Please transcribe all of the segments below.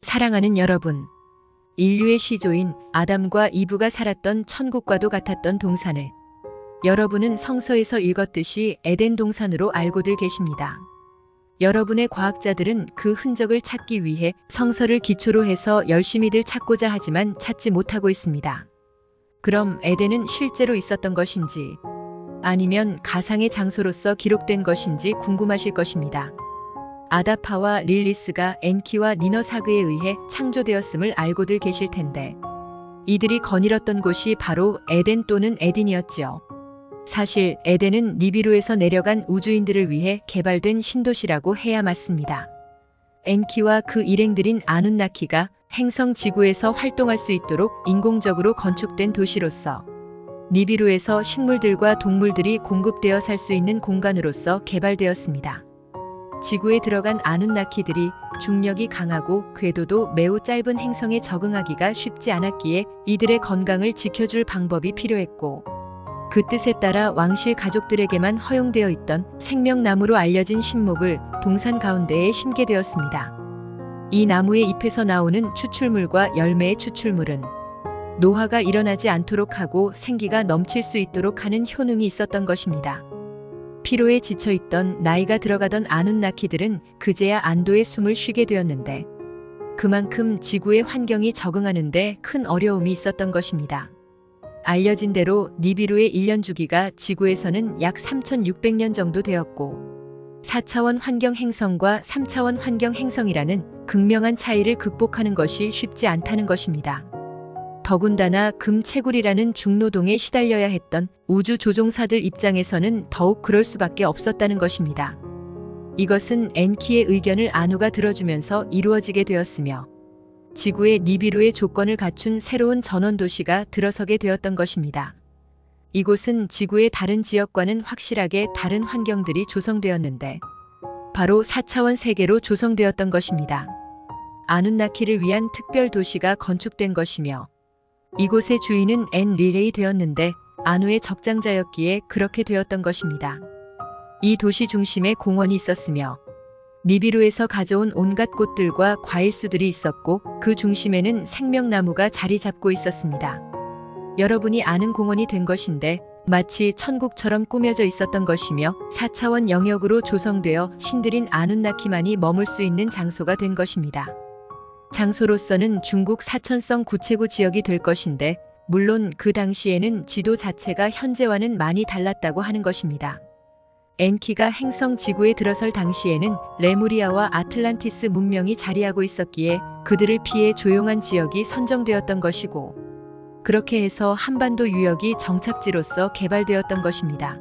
사랑하는 여러분, 인류의 시조인 아담과 이브가 살았던 천국과도 같았던 동산을 여러분은 성서에서 읽었듯이 에덴 동산으로 알고들 계십니다. 여러분의 과학자들은 그 흔적을 찾기 위해 성서를 기초로 해서 열심히들 찾고자 하지만 찾지 못하고 있습니다. 그럼 에덴은 실제로 있었던 것인지 아니면 가상의 장소로서 기록된 것인지 궁금하실 것입니다. 아다파와 릴리스가 엔키와 니너사그에 의해 창조되었음을 알고들 계실 텐데 이들이 거닐었던 곳이 바로 에덴 또는 에딘이었지요. 사실 에덴은 니비루에서 내려간 우주인들을 위해 개발된 신도시라고 해야 맞습니다. 엔키와 그 일행들인 아눈나키가 행성 지구에서 활동할 수 있도록 인공적으로 건축된 도시로서 니비루에서 식물들과 동물들이 공급되어 살 수 있는 공간으로서 개발되었습니다. 지구에 들어간 아눈나키들이 중력이 강하고 궤도도 매우 짧은 행성에 적응하기가 쉽지 않았기에 이들의 건강을 지켜줄 방법이 필요했고 그 뜻에 따라 왕실 가족들에게만 허용되어 있던 생명나무로 알려진 신목을 동산 가운데에 심게 되었습니다. 이 나무의 잎에서 나오는 추출물과 열매의 추출물은 노화가 일어나지 않도록 하고 생기가 넘칠 수 있도록 하는 효능이 있었던 것입니다. 피로에 지쳐있던 나이가 들어가던 아눈나키들은 그제야 안도의 숨을 쉬게 되었는데 그만큼 지구의 환경이 적응하는데 큰 어려움이 있었던 것입니다. 알려진 대로 니비루의 1년 주기가 지구에서는 약 3600년 정도 되었고 4차원 환경 행성과 3차원 환경 행성이라는 극명한 차이를 극복하는 것이 쉽지 않다는 것입니다. 더군다나 금채굴이라는 중노동에 시달려야 했던 우주 조종사들 입장에서는 더욱 그럴 수밖에 없었다는 것입니다. 이것은 엔키의 의견을 아누가 들어주면서 이루어지게 되었으며 지구의 니비루의 조건을 갖춘 새로운 전원도시가 들어서게 되었던 것입니다. 이곳은 지구의 다른 지역과는 확실하게 다른 환경들이 조성되었는데 바로 4차원 세계로 조성되었던 것입니다. 아눈나키를 위한 특별 도시가 건축된 것이며 이곳의 주인은 엔릴레이 되었는데 아누의 적장자였기에 그렇게 되었던 것입니다. 이 도시 중심에 공원이 있었으며 니비루에서 가져온 온갖 꽃들과 과일수들이 있었고 그 중심에는 생명나무가 자리 잡고 있었습니다. 여러분이 아는 공원이 된 것인데 마치 천국처럼 꾸며져 있었던 것이며 4차원 영역으로 조성되어 신들인 아눈나키만이 머물 수 있는 장소가 된 것입니다. 장소로서는 중국 사천성 구체구 지역이 될 것인데 물론 그 당시에는 지도 자체가 현재와는 많이 달랐다고 하는 것입니다. 엔키가 행성 지구에 들어설 당시에는 레무리아와 아틀란티스 문명이 자리하고 있었기에 그들을 피해 조용한 지역이 선정되었던 것이고 그렇게 해서 한반도 유역이 정착지로서 개발되었던 것입니다.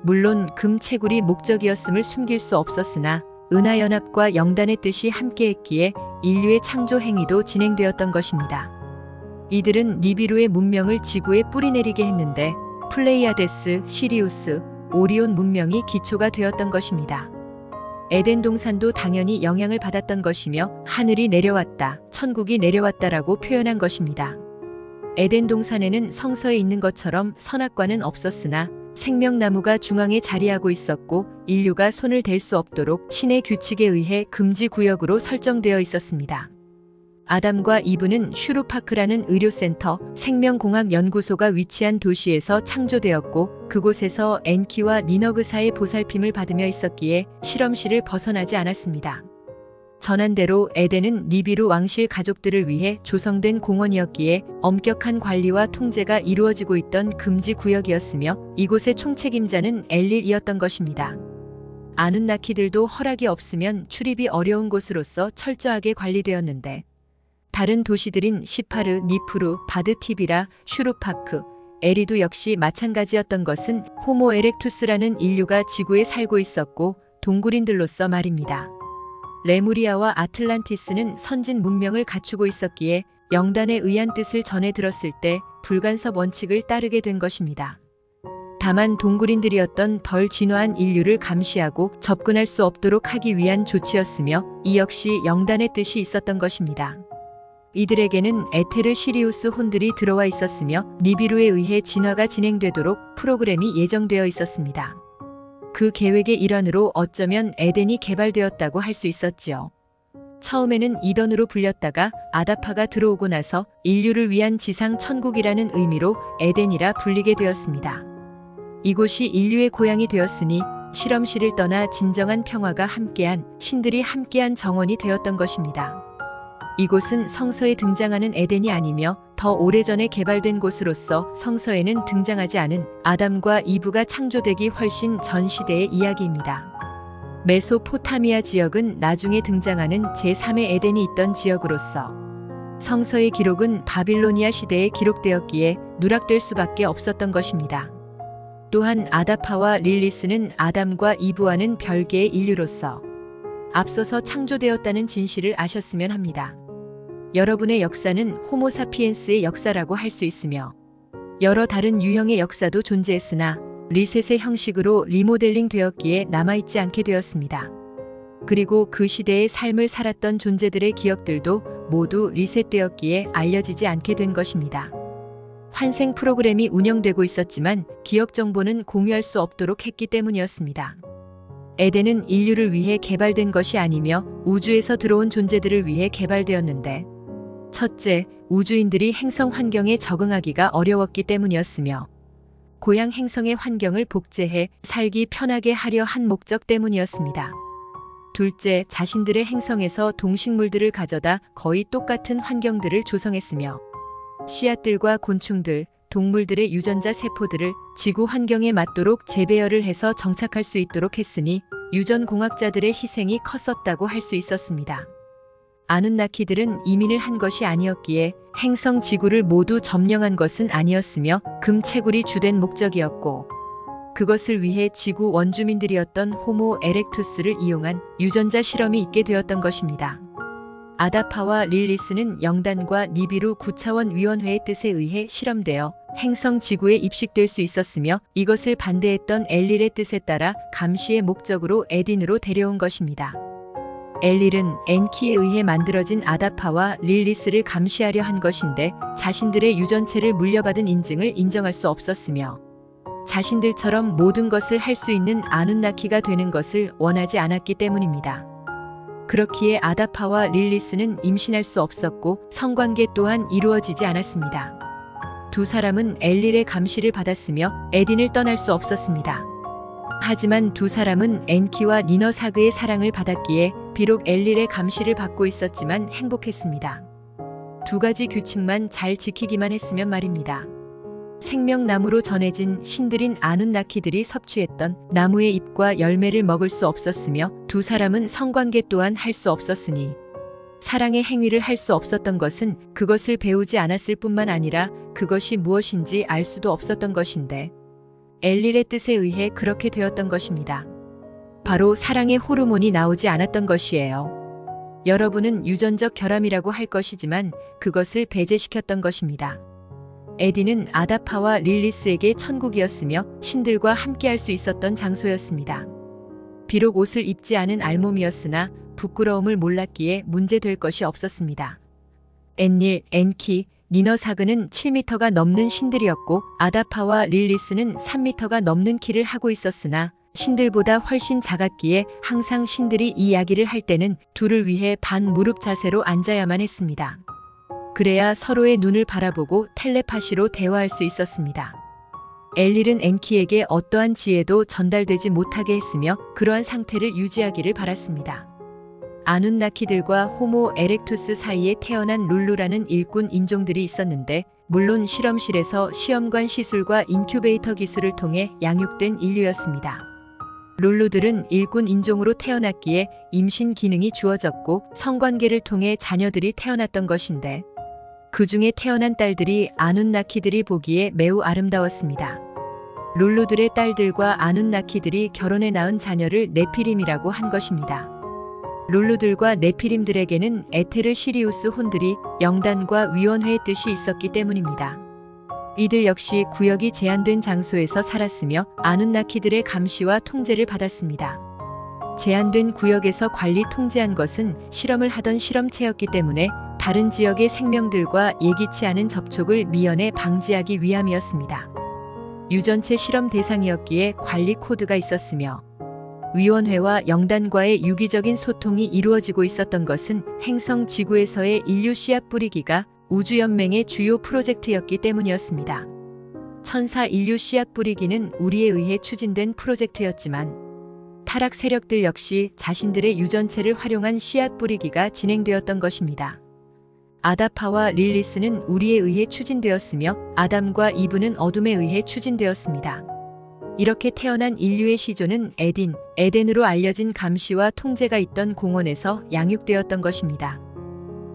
물론 금채굴이 목적이었음을 숨길 수 없었으나 은하연합과 영단의 뜻이 함께했기에 인류의 창조 행위도 진행되었던 것입니다. 이들은 니비루의 문명을 지구에 뿌리내리게 했는데 플레이아데스, 시리우스, 오리온 문명이 기초가 되었던 것입니다. 에덴 동산도 당연히 영향을 받았던 것이며 하늘이 내려왔다, 천국이 내려왔다라고 표현한 것입니다. 에덴 동산에는 성서에 있는 것처럼 선악과는 없었으나 생명나무가 중앙에 자리하고 있었고 인류가 손을 댈 수 없도록 신의 규칙에 의해 금지 구역으로 설정되어 있었습니다. 아담과 이브는 슈루파크라는 의료센터, 생명공학 연구소가 위치한 도시에서 창조되었고 그곳에서 엔키와 니너그사의 보살핌을 받으며 있었기에 실험실을 벗어나지 않았습니다. 전한대로 에덴은 니비루 왕실 가족들을 위해 조성된 공원이었기에 엄격한 관리와 통제가 이루어지고 있던 금지 구역이었으며 이곳의 총책임자는 엘릴이었던 것입니다. 아눈나키들도 허락이 없으면 출입이 어려운 곳으로서 철저하게 관리되었는데 다른 도시들인 시파르, 니프루, 바드티비라, 슈루파크, 에리도 역시 마찬가지였던 것은 호모 에렉투스라는 인류가 지구에 살고 있었고 동굴인들로서 말입니다. 레무리아와 아틀란티스는 선진 문명을 갖추고 있었기에 영단의 의한 뜻을 전해 들었을 때 불간섭 원칙을 따르게 된 것입니다. 다만 동굴인들이었던 덜 진화한 인류를 감시하고 접근할 수 없도록 하기 위한 조치였으며 이 역시 영단의 뜻이 있었던 것입니다. 이들에게는 에테르 시리우스 혼들이 들어와 있었으며 니비루에 의해 진화가 진행되도록 프로그램이 예정되어 있었습니다. 그 계획의 일환으로 어쩌면 에덴이 개발되었다고 할 수 있었지요. 처음에는 이던으로 불렸다가 아다파가 들어오고 나서 인류를 위한 지상 천국이라는 의미로 에덴이라 불리게 되었습니다. 이곳이 인류의 고향이 되었으니 실험실을 떠나 진정한 평화가 함께한 신들이 함께한 정원이 되었던 것입니다. 이곳은 성서에 등장하는 에덴이 아니며 더 오래전에 개발된 곳으로서 성서에는 등장하지 않은 아담과 이브가 창조되기 훨씬 전 시대의 이야기입니다. 메소포타미아 지역은 나중에 등장하는 제3의 에덴이 있던 지역으로서 성서의 기록은 바빌로니아 시대에 기록되었기에 누락될 수밖에 없었던 것입니다. 또한 아다파와 릴리스는 아담과 이브와는 별개의 인류로서 앞서서 창조되었다는 진실을 아셨으면 합니다. 여러분의 역사는 호모사피엔스의 역사라고 할 수 있으며 여러 다른 유형의 역사도 존재했으나 리셋의 형식으로 리모델링 되었기에 남아있지 않게 되었습니다. 그리고 그 시대의 삶을 살았던 존재들의 기억들도 모두 리셋되었기에 알려지지 않게 된 것입니다. 환생 프로그램이 운영되고 있었지만 기억 정보는 공유할 수 없도록 했기 때문이었습니다. 에덴은 인류를 위해 개발된 것이 아니며 우주에서 들어온 존재들을 위해 개발되었는데, 첫째, 우주인들이 행성 환경에 적응하기가 어려웠기 때문이었으며 고향 행성의 환경을 복제해 살기 편하게 하려 한 목적 때문이었습니다. 둘째, 자신들의 행성에서 동식물들을 가져다 거의 똑같은 환경들을 조성했으며 씨앗들과 곤충들, 동물들의 유전자 세포들을 지구 환경에 맞도록 재배열을 해서 정착할 수 있도록 했으니 유전공학자들의 희생이 컸었다고 할 수 있었습니다. 아눈나키들은 이민을 한 것이 아니었기에 행성 지구를 모두 점령한 것은 아니었으며 금채굴이 주된 목적이었고 그것을 위해 지구 원주민들이었던 호모 에렉투스를 이용한 유전자 실험이 있게 되었던 것입니다. 아다파와 릴리스는 영단과 니비루 9차원 위원회의 뜻에 의해 실험되어 행성 지구에 입식될 수 있었으며 이것을 반대했던 엘릴의 뜻에 따라 감시의 목적으로 에딘으로 데려온 것입니다. 엘릴은 엔키에 의해 만들어진 아다파와 릴리스를 감시하려 한 것인데 자신들의 유전체를 물려받은 인증을 인정할 수 없었으며 자신들처럼 모든 것을 할 수 있는 아눈나키가 되는 것을 원하지 않았기 때문입니다. 그렇기에 아다파와 릴리스는 임신할 수 없었고 성관계 또한 이루어지지 않았습니다. 두 사람은 엘릴의 감시를 받았으며 에딘을 떠날 수 없었습니다. 하지만 두 사람은 엔키와 니너사그의 사랑을 받았기에 비록 엘릴의 감시를 받고 있었지만 행복했습니다. 두 가지 규칙만 잘 지키기만 했으면 말입니다. 생명나무로 전해진 신들인 아눈나키들이 섭취했던 나무의 잎과 열매를 먹을 수 없었으며 두 사람은 성관계 또한 할 수 없었으니 사랑의 행위를 할 수 없었던 것은 그것을 배우지 않았을 뿐만 아니라 그것이 무엇인지 알 수도 없었던 것인데 엘릴의 뜻에 의해 그렇게 되었던 것입니다. 바로 사랑의 호르몬이 나오지 않았던 것이에요. 여러분은 유전적 결함이라고 할 것이지만 그것을 배제시켰던 것입니다. 에딘은 아다파와 릴리스에게 천국이었으며 신들과 함께할 수 있었던 장소였습니다. 비록 옷을 입지 않은 알몸이었으나 부끄러움을 몰랐기에 문제될 것이 없었습니다. 엔닐, 엔키, 니너사그는 7m가 넘는 신들이었고 아다파와 릴리스는 3m가 넘는 키를 하고 있었으나 신들보다 훨씬 작았기에 항상 신들이 이 이야기를 할 때는 둘을 위해 반무릎 자세로 앉아야만 했습니다. 그래야 서로의 눈을 바라보고 텔레파시로 대화할 수 있었습니다. 엘릴은 엔키에게 어떠한 지혜도 전달되지 못하게 했으며 그러한 상태를 유지하기를 바랐습니다. 아눈나키들과 호모 에렉투스 사이에 태어난 룰루라는 일꾼 인종들이 있었는데 물론 실험실에서 시험관 시술과 인큐베이터 기술을 통해 양육된 인류였습니다. 룰루들은 일꾼 인종으로 태어났기에 임신 기능이 주어졌고 성관계를 통해 자녀들이 태어났던 것인데 그 중에 태어난 딸들이 아눈나키들이 보기에 매우 아름다웠습니다. 룰루들의 딸들과 아눈나키들이 결혼해 낳은 자녀를 네피림이라고 한 것입니다. 룰루들과 네피림들에게는 에테르 시리우스 혼들이 영단과 위원회의 뜻이 있었기 때문입니다. 이들 역시 구역이 제한된 장소에서 살았으며 아눈나키들의 감시와 통제를 받았습니다. 제한된 구역에서 관리 통제한 것은 실험을 하던 실험체였기 때문에 다른 지역의 생명들과 예기치 않은 접촉을 미연에 방지하기 위함이었습니다. 유전체 실험 대상이었기에 관리 코드가 있었으며 위원회와 영단과의 유기적인 소통이 이루어지고 있었던 것은 행성 지구에서의 인류 씨앗 뿌리기가 우주연맹의 주요 프로젝트였기 때문이었습니다. 천사 인류 씨앗 뿌리기는 우리에 의해 추진된 프로젝트였지만 타락 세력들 역시 자신들의 유전체를 활용한 씨앗 뿌리기가 진행되었던 것입니다. 아다파와 릴리스는 우리에 의해 추진되었으며 아담과 이브는 어둠에 의해 추진되었습니다. 이렇게 태어난 인류의 시조는 에덴으로 알려진 감시와 통제가 있던 공원에서 양육되었던 것입니다.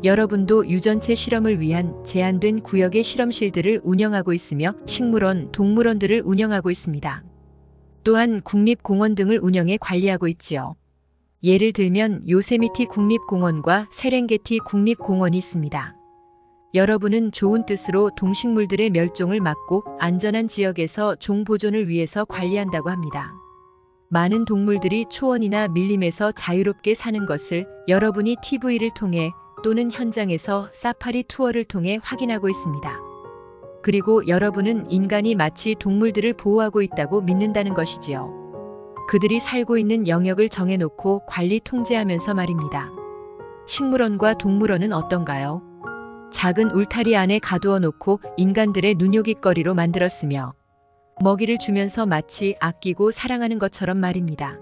여러분도 유전체 실험을 위한 제한된 구역의 실험실들을 운영하고 있으며 식물원, 동물원들을 운영하고 있습니다. 또한 국립공원 등을 운영해 관리하고 있지요. 예를 들면 요세미티 국립공원과 세렝게티 국립공원이 있습니다. 여러분은 좋은 뜻으로 동식물들의 멸종을 막고 안전한 지역에서 종보존을 위해서 관리한다고 합니다. 많은 동물들이 초원이나 밀림에서 자유롭게 사는 것을 여러분이 TV를 통해 또는 현장에서 사파리 투어를 통해 확인하고 있습니다. 그리고 여러분은 인간이 마치 동물들을 보호하고 있다고 믿는다는 것이지요. 그들이 살고 있는 영역을 정해놓고 관리 통제하면서 말입니다. 식물원과 동물원은 어떤가요? 작은 울타리 안에 가두어 놓고 인간들의 눈요깃거리로 만들었으며 먹이를 주면서 마치 아끼고 사랑하는 것처럼 말입니다.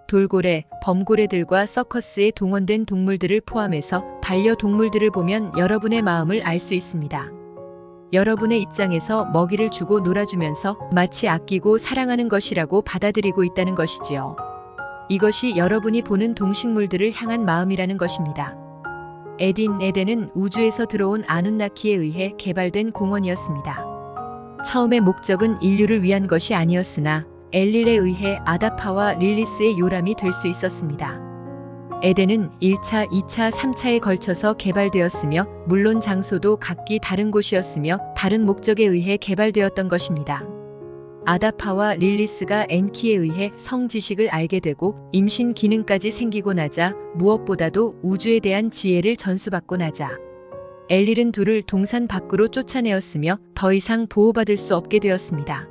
돌고래, 범고래들과 서커스에 동원된 동물들을 포함해서 반려동물들을 보면 여러분의 마음을 알 수 있습니다. 여러분의 입장에서 먹이를 주고 놀아주면서 마치 아끼고 사랑하는 것이라고 받아들이고 있다는 것이지요. 이것이 여러분이 보는 동식물들을 향한 마음이라는 것입니다. 에덴은 우주에서 들어온 아눈나키에 의해 개발된 공원이었습니다. 처음의 목적은 인류를 위한 것이 아니었으나 엘릴에 의해 아다파와 릴리스의 요람이 될 수 있었습니다. 에덴은 1차, 2차, 3차에 걸쳐서 개발되었으며 물론 장소도 각기 다른 곳이었으며 다른 목적에 의해 개발되었던 것입니다. 아다파와 릴리스가 엔키에 의해 성지식을 알게 되고 임신 기능까지 생기고 나자 무엇보다도 우주에 대한 지혜를 전수받고 나자 엘릴은 둘을 동산 밖으로 쫓아내었으며 더 이상 보호받을 수 없게 되었습니다.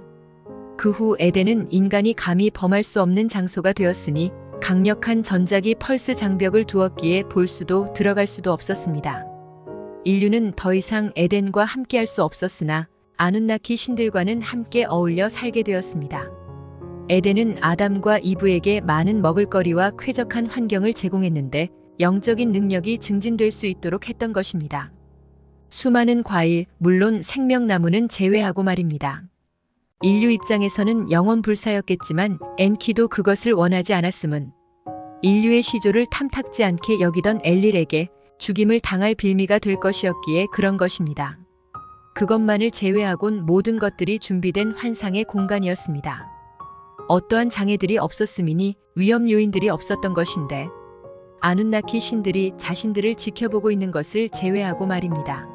그 후 에덴은 인간이 감히 범할 수 없는 장소가 되었으니 강력한 전자기 펄스 장벽을 두었기에 볼 수도 들어갈 수도 없었습니다. 인류는 더 이상 에덴과 함께할 수 없었으나 아눈나키 신들과는 함께 어울려 살게 되었습니다. 에덴은 아담과 이브에게 많은 먹을거리와 쾌적한 환경을 제공했는데 영적인 능력이 증진될 수 있도록 했던 것입니다. 수많은 과일, 물론 생명나무는 제외하고 말입니다. 인류 입장에서는 영원 불사였겠지만 엔키도 그것을 원하지 않았음은 인류의 시조를 탐탁지 않게 여기던 엘릴에게 죽임을 당할 빌미가 될 것이었기에 그런 것입니다. 그것만을 제외하곤 모든 것들이 준비된 환상의 공간이었습니다. 어떠한 장애들이 없었음이니 위험 요인들이 없었던 것인데 아눈나키 신들이 자신들을 지켜보고 있는 것을 제외하고 말입니다.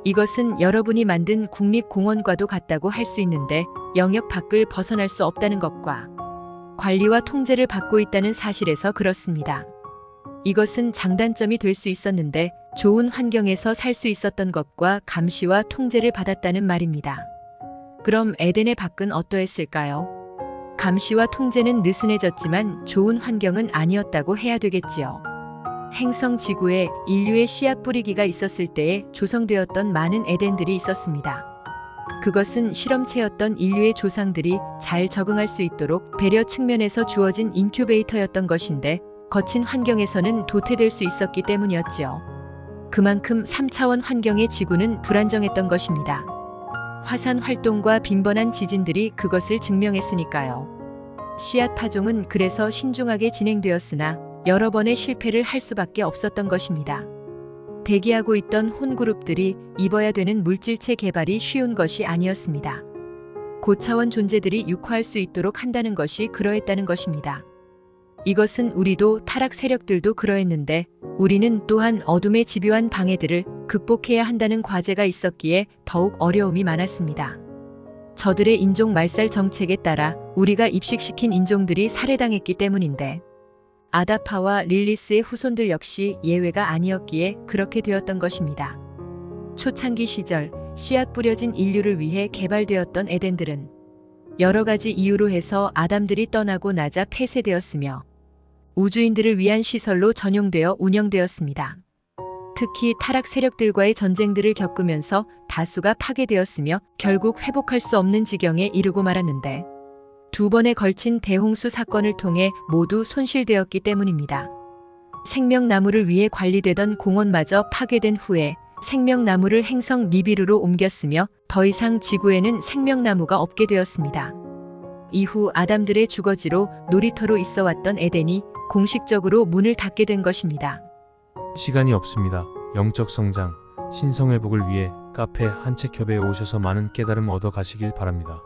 이것은 여러분이 만든 국립공원과도 같다고 할 수 있는데 영역 밖을 벗어날 수 없다는 것과 관리와 통제를 받고 있다는 사실에서 그렇습니다. 이것은 장단점이 될 수 있었는데 좋은 환경에서 살 수 있었던 것과 감시와 통제를 받았다는 말입니다. 그럼 에덴의 밖은 어떠했을까요? 감시와 통제는 느슨해졌지만 좋은 환경은 아니었다고 해야 되겠지요. 행성 지구에 인류의 씨앗 뿌리기가 있었을 때에 조성되었던 많은 에덴들이 있었습니다. 그것은 실험체였던 인류의 조상들이 잘 적응할 수 있도록 배려 측면에서 주어진 인큐베이터였던 것인데 거친 환경에서는 도태될 수 있었기 때문이었지요. 그만큼 3차원 환경의 지구는 불안정했던 것입니다. 화산 활동과 빈번한 지진들이 그것을 증명했으니까요. 씨앗 파종은 그래서 신중하게 진행되었으나 여러 번의 실패를 할 수밖에 없었던 것입니다. 대기하고 있던 혼그룹들이 입어야 되는 물질체 개발이 쉬운 것이 아니었습니다. 고차원 존재들이 육화할 수 있도록 한다는 것이 그러했다는 것입니다. 이것은 우리도 타락 세력들도 그러했는데 우리는 또한 어둠의 집요한 방해들을 극복해야 한다는 과제가 있었기에 더욱 어려움이 많았습니다. 저들의 인종 말살 정책에 따라 우리가 입식시킨 인종들이 살해당했기 때문인데 아다파와 릴리스의 후손들 역시 예외가 아니었기에 그렇게 되었던 것입니다. 초창기 시절 씨앗 뿌려진 인류를 위해 개발되었던 에덴들은 여러 가지 이유로 해서 아담들이 떠나고 나자 폐쇄되었으며 우주인들을 위한 시설로 전용되어 운영되었습니다. 특히 타락 세력들과의 전쟁들을 겪으면서 다수가 파괴되었으며 결국 회복할 수 없는 지경에 이르고 말았는데 2번에 걸친 대홍수 사건을 통해 모두 손실되었기 때문입니다. 생명나무를 위해 관리되던 공원마저 파괴된 후에 생명나무를 행성 니비루로 옮겼으며 더 이상 지구에는 생명나무가 없게 되었습니다. 이후 아담들의 주거지로 놀이터로 있어왔던 에덴이 공식적으로 문을 닫게 된 것입니다. 시간이 없습니다. 영적 성장, 신성회복을 위해 카페 한책협에 오셔서 많은 깨달음 얻어 가시길 바랍니다.